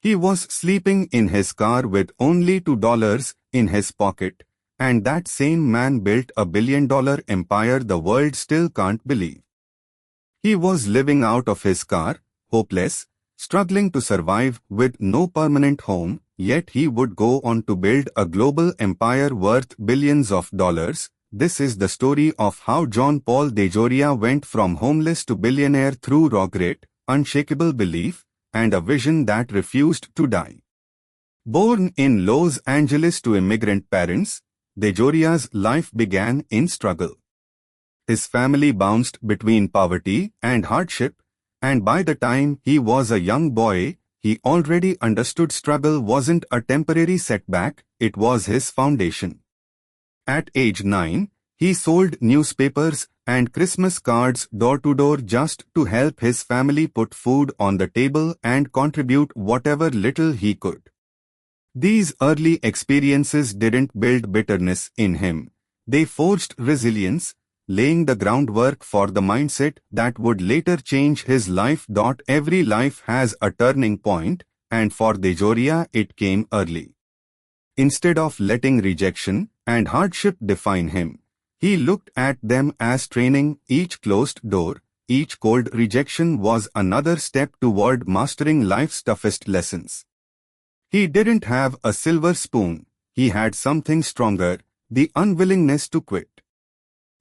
He was sleeping in his car with only $2 in his pocket, and that same man built a billion-dollar empire the world still can't believe. He was living out of his car, hopeless, struggling to survive with no permanent home, yet he would go on to build a global empire worth billions of dollars. This is the story of how John Paul DeJoria went from homeless to billionaire through raw grit, unshakable belief, and a vision that refused to die. Born in Los Angeles to immigrant parents, DeJoria's life began in struggle. His family bounced between poverty and hardship, and by the time he was a young boy, he already understood struggle wasn't a temporary setback, it was his foundation. At age 9, he sold newspapers and Christmas cards door to door just to help his family put food on the table and contribute whatever little he could. These early experiences didn't build bitterness in him. They forged resilience, laying the groundwork for the mindset that would later change his life. Every life has a turning point, and for DeJoria it came early. Instead of letting rejection and hardship define him, he looked at them as training. Each closed door, each cold rejection was another step toward mastering life's toughest lessons. He didn't have a silver spoon, he had something stronger, the unwillingness to quit.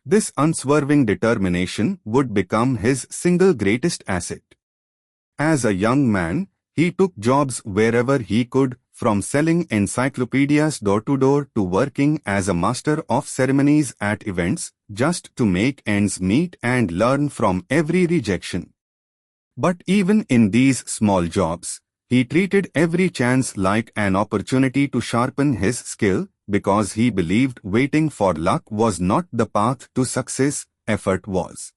This unswerving determination would become his single greatest asset. As a young man, he took jobs wherever he could, from selling encyclopedias door to door to working as a master of ceremonies at events, just to make ends meet and learn from every rejection. But even in these small jobs, he treated every chance like an opportunity to sharpen his skill, because he believed waiting for luck was not the path to success, effort was.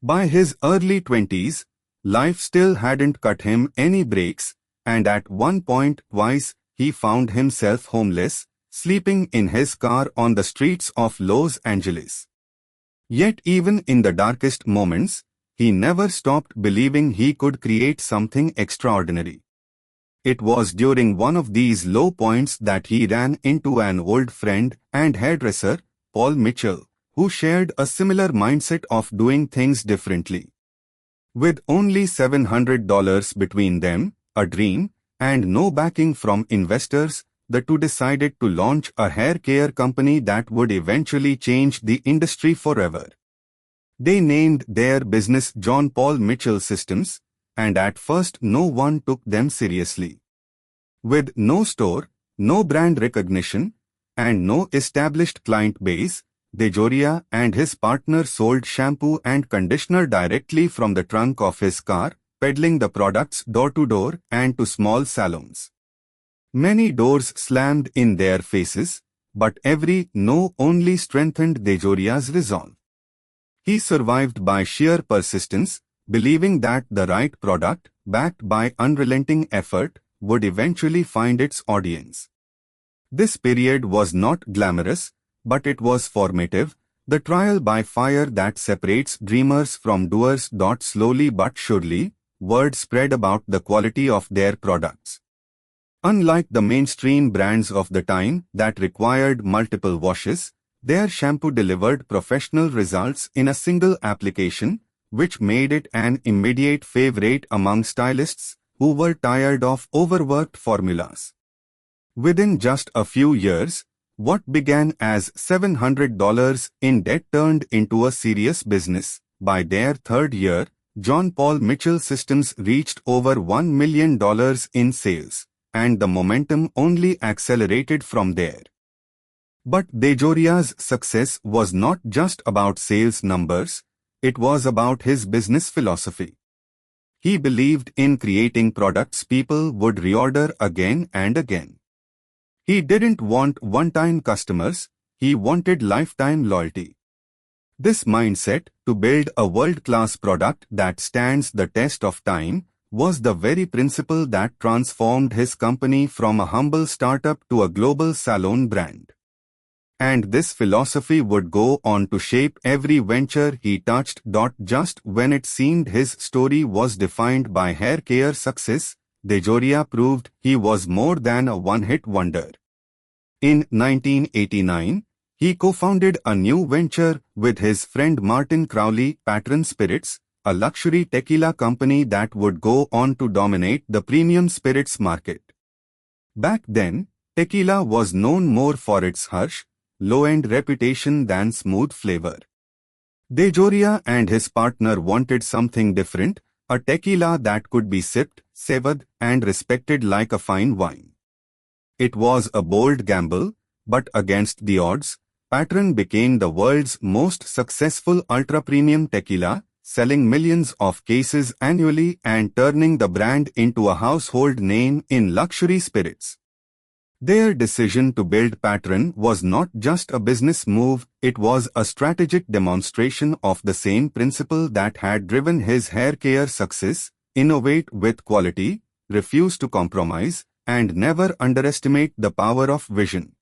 By his early 20s, life still hadn't cut him any breaks, and at one point twice he found himself homeless, sleeping in his car on the streets of Los Angeles. Yet even in the darkest moments, he never stopped believing he could create something extraordinary. It was during one of these low points that he ran into an old friend and hairdresser, Paul Mitchell, who shared a similar mindset of doing things differently. With only $700 between them, a dream, and no backing from investors, the two decided to launch a hair care company that would eventually change the industry forever. They named their business John Paul Mitchell Systems, and at first no one took them seriously. With no store, no brand recognition, and no established client base, DeJoria and his partner sold shampoo and conditioner directly from the trunk of his car, peddling the products door to door and to small salons. Many doors slammed in their faces, but every no only strengthened DeJoria's resolve. He survived by sheer persistence, believing that the right product, backed by unrelenting effort, would eventually find its audience. This period was not glamorous, but it was formative, the trial by fire that separates dreamers from doers. Slowly but surely, word spread about the quality of their products. Unlike the mainstream brands of the time that required multiple washes, their shampoo delivered professional results in a single application, which made it an immediate favorite among stylists who were tired of overworked formulas. Within just a few years, what began as $700 in debt turned into a serious business. By their third year, John Paul Mitchell Systems reached over $1 million in sales, and the momentum only accelerated from there. But DeJoria's success was not just about sales numbers, it was about his business philosophy. He believed in creating products people would reorder again and again. He didn't want one-time customers, he wanted lifetime loyalty. This mindset, to build a world-class product that stands the test of time, was the very principle that transformed his company from a humble startup to a global salon brand. And this philosophy would go on to shape every venture he touched. Just when it seemed his story was defined by hair care success, DeJoria proved he was more than a one-hit wonder. In 1989, he co-founded a new venture with his friend Martin Crowley, Patrón Spirits, a luxury tequila company that would go on to dominate the premium spirits market. Back then, tequila was known more for its harsh, low-end reputation than smooth flavor. DeJoria and his partner wanted something different, a tequila that could be sipped, savored, and respected like a fine wine. It was a bold gamble, but against the odds, Patrón became the world's most successful ultra-premium tequila, selling millions of cases annually and turning the brand into a household name in luxury spirits. Their decision to build Patrón was not just a business move, it was a strategic demonstration of the same principle that had driven his hair care success: innovate with quality, refuse to compromise, and never underestimate the power of vision.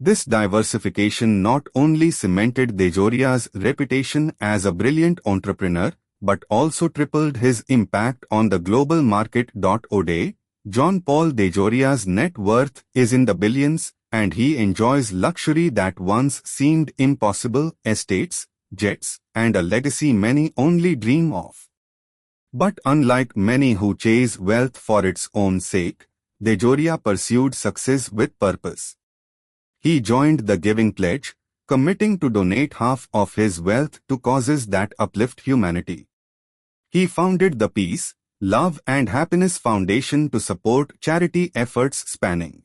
This diversification not only cemented DeJoria's reputation as a brilliant entrepreneur, but also tripled his impact on the global market. Today, John Paul DeJoria's net worth is in the billions, and he enjoys luxury that once seemed impossible: estates, jets, and a legacy many only dream of. But unlike many who chase wealth for its own sake, DeJoria pursued success with purpose. He joined the Giving Pledge, committing to donate half of his wealth to causes that uplift humanity. He founded the Peace, Love and Happiness Foundation to support charity efforts spanning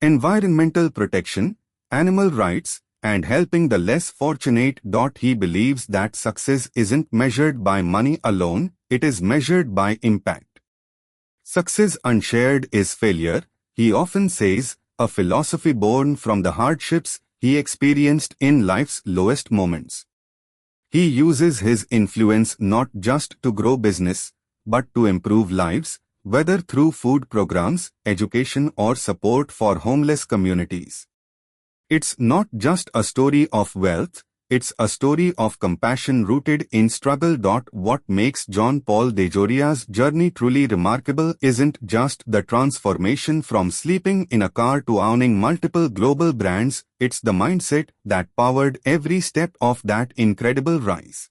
environmental protection, animal rights, and helping the less fortunate. He believes that success isn't measured by money alone, it is measured by impact. Success unshared is failure, he often says, a philosophy born from the hardships he experienced in life's lowest moments. He uses his influence not just to grow business, but to improve lives, whether through food programs, education, or support for homeless communities. It's not just a story of wealth, it's a story of compassion rooted in struggle. What makes John Paul DeJoria's journey truly remarkable isn't just the transformation from sleeping in a car to owning multiple global brands, it's the mindset that powered every step of that incredible rise.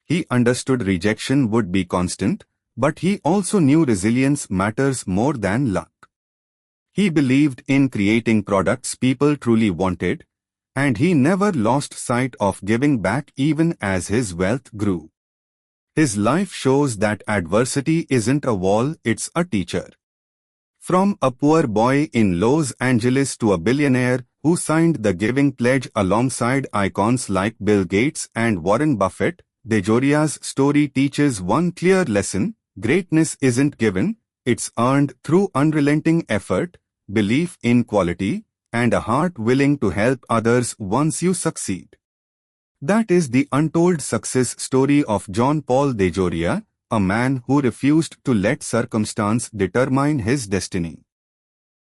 He understood rejection would be constant, but he also knew resilience matters more than luck. He believed in creating products people truly wanted, and he never lost sight of giving back even as his wealth grew. His life shows that adversity isn't a wall, it's a teacher. From a poor boy in Los Angeles to a billionaire who signed the Giving Pledge alongside icons like Bill Gates and Warren Buffett, DeJoria's story teaches one clear lesson: greatness isn't given, it's earned through unrelenting effort, belief in quality, and a heart willing to help others once you succeed. That is the untold success story of John Paul DeJoria, a man who refused to let circumstance determine his destiny.